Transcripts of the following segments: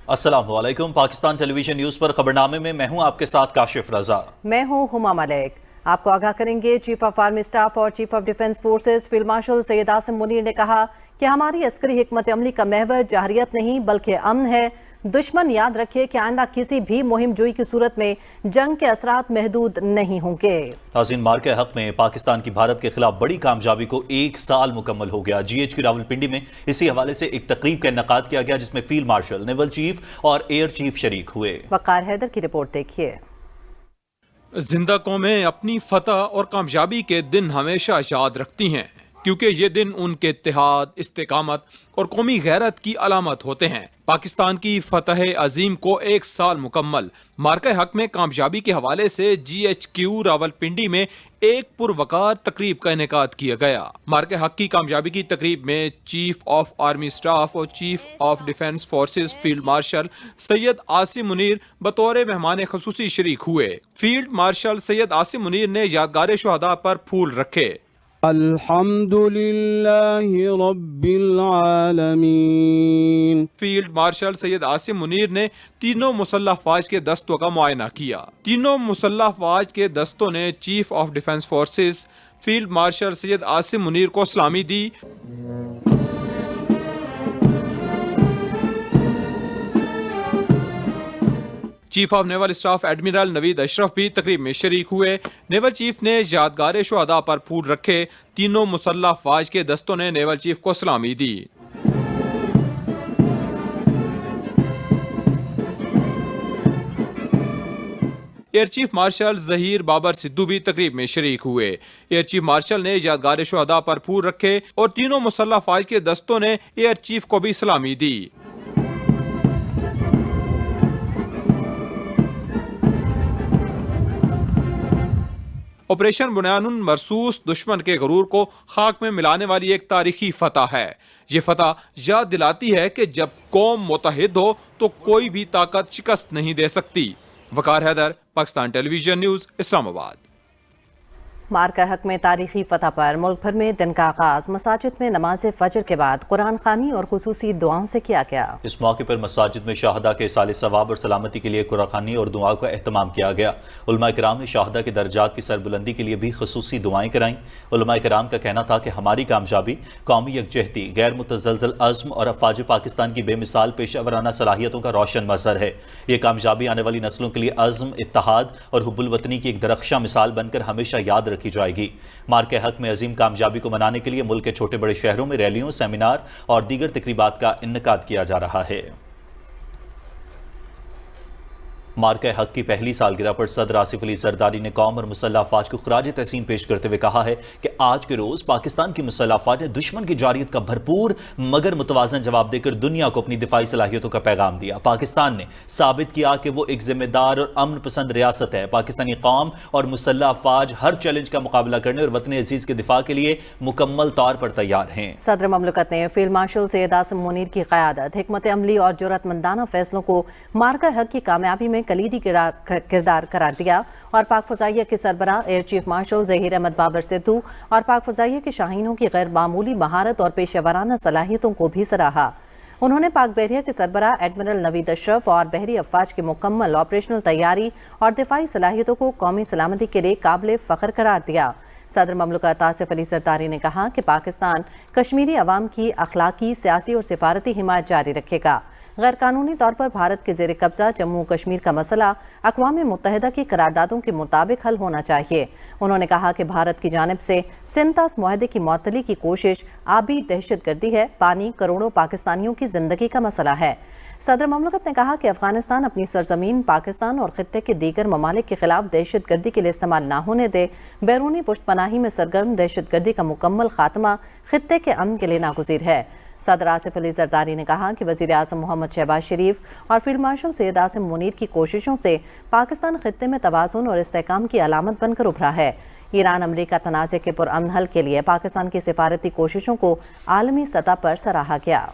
अस्सलाम वालेकुम। Pakistan television news पर खबरनामे में मैं हूं आपके साथ काशिफ रजा। मैं हूं हुमा मलिक। आपको आगाह करेंगे। चीफ ऑफ आर्मी स्टाफ और chief of defence forces field marshal Syed Asim Munir ने कहा कि हमारी अस्करी हिकमत अमली का महवर जहरियत नहीं बल्कि अमन है। दुश्मन याद रखे कि आइंदा किसी भी मुहिम जोई की सूरत में जंग के असरात महदूद नहीं होंगे। नाज़रीन, मार्के हक में पाकिस्तान की भारत के खिलाफ बड़ी कामयाबी को 1 साल मुकम्मल हो गया। GHQ रावलपिंडी में इसी हवाले से एक तकरीब का इनेकाद किया गया जिसमें फील्ड मार्शल, नेवल चीफ और एयर चीफ शरीक हुए। वकार हैदर की रिपोर्ट देखिए। जिंदा कौमें अपनी फतह और कामयाबी के दिन हमेशा याद रखती हैं, क्योंकि ये दिन उनके इत्तेहाद, इस्तेकामत और कौमी गैरत की अलामत होते हैं। पाकिस्तान की फतह अजीम को 1 साल मुकम्मल। मार्के हक में कामयाबी के हवाले से GHQ रावलपिंडी में एक पुरवकार तकरीब का इनेकाद किया गया। मार्के हक की कामयाबी की तकरीब में चीफ ऑफ आर्मी स्टाफ और chief of defence forces field marshal Syed Asim Munir बतौर मेहमान खसूसी शरीक हुए। फील्ड मार्शल सैयद आसिम मुनीर ने यादगार शुहदा पर फूल रखे। अल्हम्दुलिल्लाहि रब्बिल आलमीन। फील्ड मार्शल सैयद आसिम मुनीर ने तीनों मुसल्लह फौज के दस्तों का मुआयना किया। तीनों मुसल्लह फौज के दस्तों ने chief of defence forces field marshal Syed Asim Munir को सलामी दी। Chief of naval staff admiral Naveed Ashraf भी तकरीब में शरीक हुए। नेवल चीफ ने यादगार शुहदा पर फूल रखे। तीनों मुसल्लह फौज के दस्तों ने नेवल चीफ को सलामी दी। Air chief marshal Zaheer Babar Sidhu भी तकरीब में शरीक हुए। एयर चीफ मार्शल ने यादगार शुहदा पर फूल रखे और तीनों मुसल्लह फौज के दस्तों ने एयर चीफ को भी सलामी दी। ऑपरेशन बुनियानुन मरसूस दुश्मन के गरूर को खाक में मिलाने वाली एक तारीखी फतह है। ये फतह याद दिलाती है कि जब कौम मुत्तहिद हो तो कोई भी ताकत शिकस्त नहीं दे सकती। वकार हैदर, पाकिस्तान टेलीविजन न्यूज, इस्लामाबाद। मार्का हक में तारीखी फतह पर मुल्क भर में दिन का आगाज मसाजिद में नमाज फजर के बाद कुरान खानी और खुसूसी दुआओं से किया गया। इस मौके पर मसाजिद में शाहदा के साले सवाब और सलामती के लिए कुरान खानी और दुआओं का एहतमाम किया गया। उलमा किराम ने शाहदा के दर्जात की सरबुलंदी के लिए भी खुसूसी दुआएं कराईं। उलमा किराम का कहना था कि हमारी कामयाबी कौमी यकजहती, गैर मुतज़लज़ल अज़्म और अफवाज पाकिस्तान की बेमिसाल पेशावराना सलाहियतों का रोशन मज़हर है। ये कामयाबी आने वाली नस्लों के लिए अज़्म, इत्तेहाद और हुब्बुल वतनी की एक दरख्शां मिसाल बनकर हमेशा याद रखी जाएगी। मार्के हक में अजीम कामयाबी को मनाने के लिए मुल्क के छोटे बड़े शहरों में रैलियों, सेमिनार और दीगर तकरीबात का इनेकाद किया जा रहा है। मार्के हक की पहली सालगिरह पर सदर आसिफ अली जरदारी ने कौम और मुसल्लह अफवाज को खराज तहसीन पेश करते हुए कहा है कि आज के रोज पाकिस्तान की मुसल्लह अफवाज ने दुश्मन की जारियत का भरपूर मगर मुतवाज़न जवाब देकर दुनिया को अपनी दिफाई सलाहियतों का पैगाम दिया। पाकिस्तान ने साबित किया कि वो एक जिम्मेदार और अमन पसंद रियासत है। पाकिस्तानी कौम और मुसल्लह अफवाज हर चैलेंज का मुकाबला करने और वतन अजीज के दिफा के लिए मुकम्मल तौर पर तैयार हैं। सदर ममलकत ने फील्ड मार्शल सैयद आसिम मुनीर की क़यादत, हिकमत अमली और जुर्रतमंदाना फैसलों को मार्का हक की कामयाबी में कलीदी किरदार करार दिया और पाक फजाइया के सरबराह air chief marshal Zaheer Ahmed Babar Sidhu और पाक फजाइया के शाहीनों की गैर मामूली महारत और पेशेवराना सलाहियतों को भी सराहा। उन्होंने पाक बहरिया के सरबराह एडमिरल नवीद अशरफ और बहरी अफवाज की मुकम्मल ऑपरेशनल तैयारी और दिफाई सलाहियतों को कौमी सलामती के लिए काबिल फ़ख्र करार दिया। सदर ममलकत आसिफ अली जरदारी ने कहा कि पाकिस्तान कश्मीरी अवाम की अखलाकी, सियासी और सिफारती हिमायत जारी रखेगा। गैर कानूनी तौर पर भारत के ज़ेर कब्जा जम्मू कश्मीर का मसला अक़वाम मुत्तहिदा की करारदादों के मुताबिक हल होना चाहिए। उन्होंने कहा कि भारत की जानिब से सिंतास मुआहदे की मअतली की कोशिश आबी दहशतगर्दी है। पानी करोड़ों पाकिस्तानियों की जिंदगी का मसला है। सदर ममलकत ने कहा कि अफगानिस्तान अपनी सरजमीन पाकिस्तान और खित्ते के दीगर ममालिक के खिलाफ दहशतगर्दी के लिए इस्तेमाल न होने दे। बैरूनी पुष्टपनाही में सरगर्म दहशतगर्दी का मुकम्मल खात्मा खित्ते के अमन के लिए नागुज़ीर है। सदर आसिफ अली जरदारी ने कहा कि वज़ीर आज़म मोहम्मद शहबाज शरीफ और फील्ड मार्शल सैयद आसिम मुनीर की कोशिशों से पाकिस्तान खित्ते में तवाज़ुन और इस्तेहकाम की अलामत बनकर उभरा है। ईरान अमरीका तनाज़े के पुरअमन हल के लिए पाकिस्तान की सिफारती कोशिशों को आलमी सतह पर सराहा गया।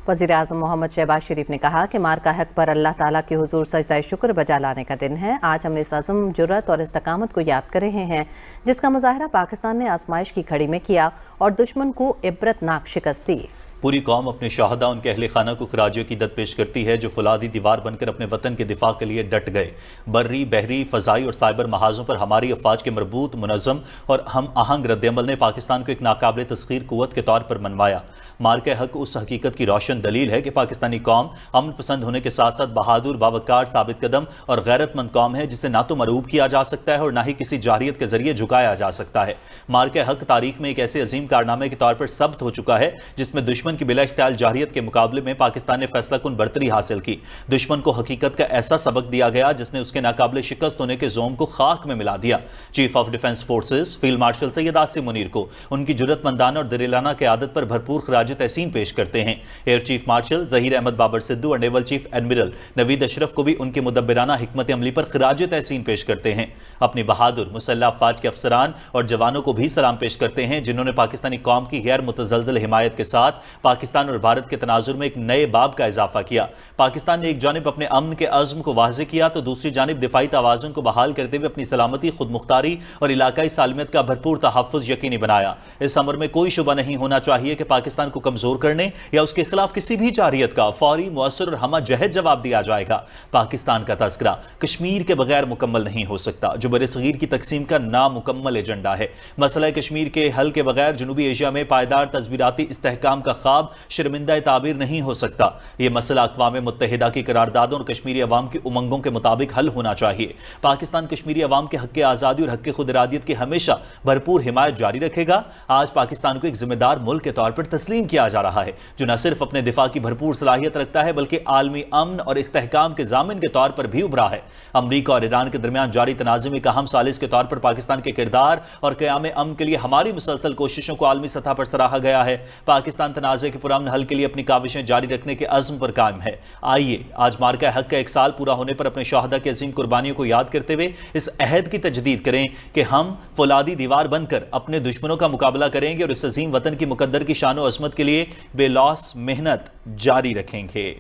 वज़ीर आज़म मोहम्मद शहबाज शरीफ ने कहा कि मार्का हक पर अल्लाह ताला के हुजूर सजदा शुक्र बजा लाने का दिन है। आज हम इस अज़म, जुर्रत और इस्तकामत को याद कर रहे हैं जिसका मुज़ाहरा पाकिस्तान ने आजमाइश की घड़ी में किया और दुश्मन को इबरतनाक शिकस्त दी। پوری قوم اپنے شہداء ان کے اہل خانہ کو خراج عقیدت پیش کرتی ہے جو فولادی دیوار بن کر اپنے وطن کے دفاع کے لیے ڈٹ گئے۔ بری، بحری، فضائی اور سائبر محاذوں پر ہماری افواج کے مربوط، منظم اور ہم آہنگ رد عمل نے پاکستان کو ایک ناقابل تسخیر قوت کے طور پر منوایا۔ مارکہ حق اس حقیقت کی روشن دلیل ہے کہ پاکستانی قوم امن پسند ہونے کے ساتھ ساتھ بہادر، باوقار، ثابت قدم اور غیرت مند قوم ہے جسے نہ تو مرعوب کیا جا سکتا ہے اور نہ ہی کسی جارحیت کے ذریعے جھکایا جا سکتا ہے۔ مارکہ حق تاریخ میں ایک ایسے عظیم کارنامے کے طور پر ثبت ہو چکا ہے جس میں دشمن کی بلا اختیار جارحیت کے مقابلے میں پاکستان نے فیصلہ کن برتری حاصل کی۔ دشمن کو حقیقت کا ایسا سبق دیا گیا جس نے اس کے ناقابل شکست ہونے کے زوم کو خاک میں ملا دیا۔ Chief of defence forces field marshal Syed Asim Munir کو ان کی جرأت مندانہ اور دلیرانہ قیادت پر بھرپور خراج تحسین پیش کرتے ہیں۔ Air chief marshal Zaheer Ahmed Babar Sidhu اور نیول چیف ایڈمرل نوید اشرف کو بھی ان کی مدبرانہ حکمت عملی پر خراج تحسین پیش کرتے ہیں۔ اپنی بہادر مسلح افواج کے افسران اور جوانوں کو بھی سلام پیش کرتے ہیں جنہوں نے پاکستانی قوم کی غیر متزلزل حمایت کے ساتھ پاکستان اور بھارت کے تناظر میں ایک نئے باب کا اضافہ کیا۔ پاکستان نے ایک جانب اپنے امن کے عزم کو واضح کیا تو دوسری جانب دفاعی توازن کو بحال کرتے ہوئے اپنی سلامتی، خود مختاری اور علاقائی سالمیت کا بھرپور تحفظ یقینی بنایا۔ اس امر میں کوئی شبہ نہیں ہونا چاہیے کہ پاکستان کو کمزور کرنے یا اس کے خلاف کسی بھی جارحیت کا فوری، مؤثر اور ہمہ جہت جواب دیا جائے گا۔ پاکستان کا تذکرہ کشمیر کے بغیر مکمل نہیں ہو سکتا جو برصغیر کی تقسیم کا نامکمل ایجنڈا ہے۔ مسئلہ کشمیر کے حل کے بغیر جنوبی ایشیا میں پائیدار تصویراتی استحکام کا خواب شرمندہ تعبیر نہیں ہو سکتا۔ یہ مسئلہ اقوام متحدہ کی قراردادوں اور کشمیری عوام کی امنگوں کے مطابق حل ہونا چاہیے۔ پاکستان کشمیری عوام کے حق آزادی اور حق خود ارادیت کی ہمیشہ بھرپور حمایت جاری رکھے گا۔ آج پاکستان کو ایک ذمہ دار ملک کے طور پر تسلیم کیا جا رہا ہے جو نہ صرف اپنے دفاع کی بھرپور صلاحیت رکھتا ہے بلکہ عالمی امن اور استحکام کے ضامن کے طور پر بھی ابھرا ہے۔ امریکہ اور ایران کے درمیان جاری تنازع میں ایک اہم ثالث کے طور پر پاکستان کے کردار اور قیام امن کے لیے ہماری مسلسل کوششوں کو عالمی سطح پر سراہا گیا ہے۔ پاکستان تنازع کے پرامن حل کے لیے اپنی کاوشیں جاری رکھنے کے عزم پر قائم ہے۔ آئیے آج مارکہ حق کا 1 سال پورا ہونے پر اپنے شہداء کی عظیم قربانیوں کو یاد کرتے ہوئے اس عہد کی تجدید کریں کہ ہم فولادی دیوار بن کر اپنے دشمنوں کا مقابلہ کریں گے اور اس عظیم وطن کی مقدر کی شان و عظمت کے لیے بے لوث محنت جاری رکھیں گے۔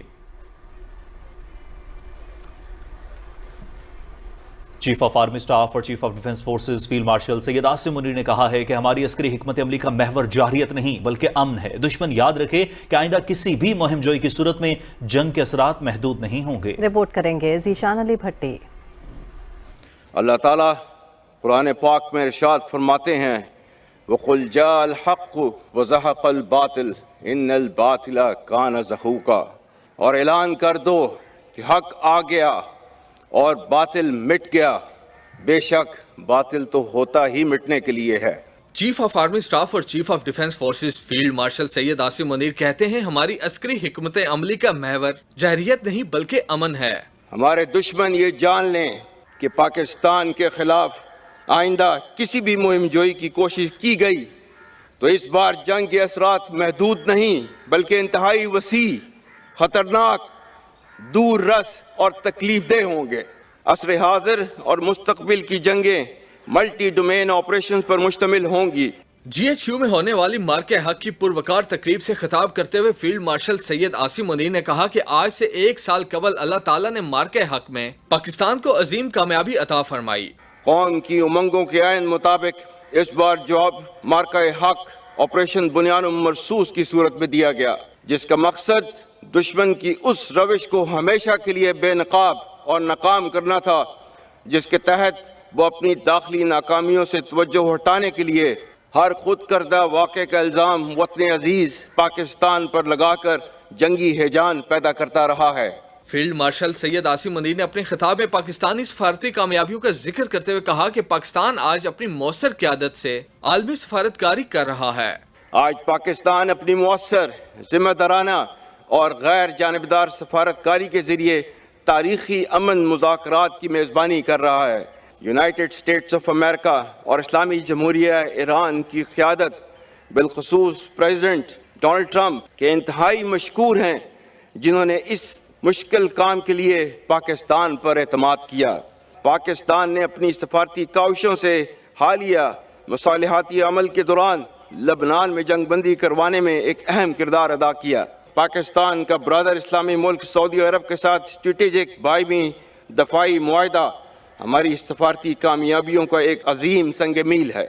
چیف آف آرمی سٹاف اور chief of defence forces field marshal Syed Asim Munir نے کہا ہے کہ ہماری عسکری حکمت عملی کا محور جارحیت نہیں بلکہ امن ہے۔ دشمن یاد رکھے کہ آئندہ کسی بھی مہم جوئی کی صورت میں جنگ کے اثرات محدود نہیں ہوں گے۔ رپورٹ کریں گے ذیشان علی بھٹی۔ اللہ تعالیٰ قرآن پاک میں ارشاد فرماتے ہیں وَقُلْ جَاءَ الْحَقُّ وَزَهَقَ الْبَاطِلُ إِنَّ الْبَاطِلَ كَانَ زَهُوقًا، اور اعلان کر دو کہ حق آ گیا اور باطل مٹ گیا، بے شک باطل تو ہوتا ہی مٹنے کے لیے ہے۔ چیف آف آرمی سٹاف اور chief of defence forces field marshal Syed Asim Munir کہتے ہیں ہماری عسکری حکمت عملی کا محور جارحیت نہیں بلکہ امن ہے۔ ہمارے دشمن یہ جان لیں کہ پاکستان کے خلاف آئندہ کسی بھی مہم جوئی کی کوشش کی گئی تو اس بار جنگ کے اثرات محدود نہیں بلکہ انتہائی وسیع، خطرناک، دور رس اور تکلیف دہ ہوں گے۔ عصر حاضر اور مستقبل کی جنگیں ملٹی ڈومین آپریشنز پر مشتمل ہوں گی۔ جی ایچ کیو میں ہونے والی مارکہ حق کی پروکار تقریب سے خطاب کرتے ہوئے فیلڈ مارشل سید عاصم منیر نے کہا کہ آج سے 1 سال قبل اللہ تعالیٰ نے مارکہ حق میں پاکستان کو عظیم کامیابی عطا فرمائی۔ قوم کی امنگوں کے عین مطابق اس بار جواب مارکہ حق آپریشن بنیان مرصوص کی صورت میں دیا گیا جس کا مقصد دشمن کی اس روش کو ہمیشہ کے لیے بے نقاب اور ناکام کرنا تھا جس کے تحت وہ اپنی داخلی ناکامیوں سے توجہ ہٹانے کے لیے ہر خود کردہ واقعے کا الزام وطن عزیز پاکستان پر لگا کر جنگی ہیجان پیدا کرتا رہا ہے۔ فیلڈ مارشل سید عاصم منیر نے اپنے خطاب میں پاکستانی سفارتی کامیابیوں کا ذکر کرتے ہوئے کہا کہ پاکستان آج اپنی مؤثر قیادت سے عالمی سفارتکاری کر رہا ہے۔ آج پاکستان اپنی مؤثر، ذمہ دارانہ اور غیر جانبدار سفارتکاری کے ذریعے تاریخی امن مذاکرات کی میزبانی کر رہا ہے۔ یونائٹڈ اسٹیٹس آف امریکہ اور اسلامی جمہوریہ ایران کی قیادت بالخصوص پریزیڈنٹ ڈونلڈ ٹرمپ کے انتہائی مشکور ہیں جنہوں نے اس مشکل کام کے لیے پاکستان پر اعتماد کیا۔ پاکستان نے اپنی سفارتی کاوشوں سے حالیہ مصالحاتی عمل کے دوران لبنان میں جنگ بندی کروانے میں ایک اہم کردار ادا کیا۔ پاکستان کا برادر اسلامی ملک سعودی عرب کے ساتھ اسٹریٹجک باہمی دفاعی معاہدہ ہماری سفارتی کامیابیوں کا ایک عظیم سنگ میل ہے۔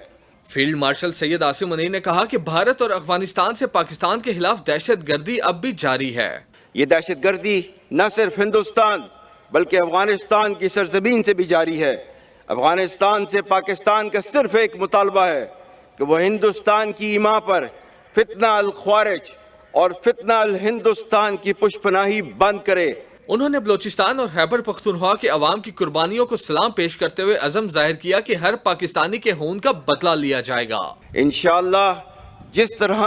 फील्ड मार्शल सैयद आसिम मुनीर ने कहा कि भारत और अफगानिस्तान से पाकिस्तान के खिलाफ दहशतगर्दी अब भी जारी है। ये दहशतगर्दी न सिर्फ हिंदुस्तान बल्कि अफगानिस्तान की सरजमीन से भी जारी है। अफगानिस्तान से पाकिस्तान का सिर्फ एक मुतालबा है कि वह हिंदुस्तान की ईमा पर फितना अल ख्वारिज और फितना अल हिंदुस्तान की पुष्पनाही बंद करे। उन्होंने बलोचिस्तान और खैबर पख्तूनख्वा के अवाम की कुर्बानियों को सलाम पेश करते हुए अज़म जाहिर किया कि हर पाकिस्तानी के खून का बदला लिया जाएगा। इंशाअल्लाह जिस तरह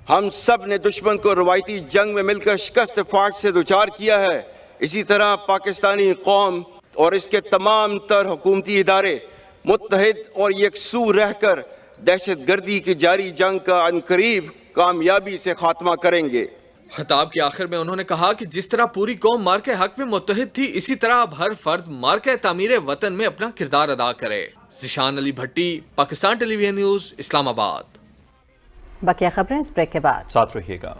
हम सब ने दुश्मन को रवायती जंग में मिलकर शिकस्त फाट से दुचार किया है, इसी तरह पाकिस्तानी कौम और इसके तमाम तर हुकूमती इदारे मुत्तहिद और यकसू रहकर दहशतगर्दी की जारी जंग का अनकरीब कामयाबी से खात्मा करेंगे। खिताब के आखिर में उन्होंने कहा कि जिस तरह पूरी कौम मार्के हक में मुत्तहिद थी, इसी तरह अब हर फर्द मार्के तामीर वतन में अपना किरदार अदा करे। ज़िशान अली भट्टी, पाकिस्तान टेलीविजन न्यूज़, इस्लामाबाद। बाकी खबरें इस ब्रेक के बाद। साथ रहिएगा।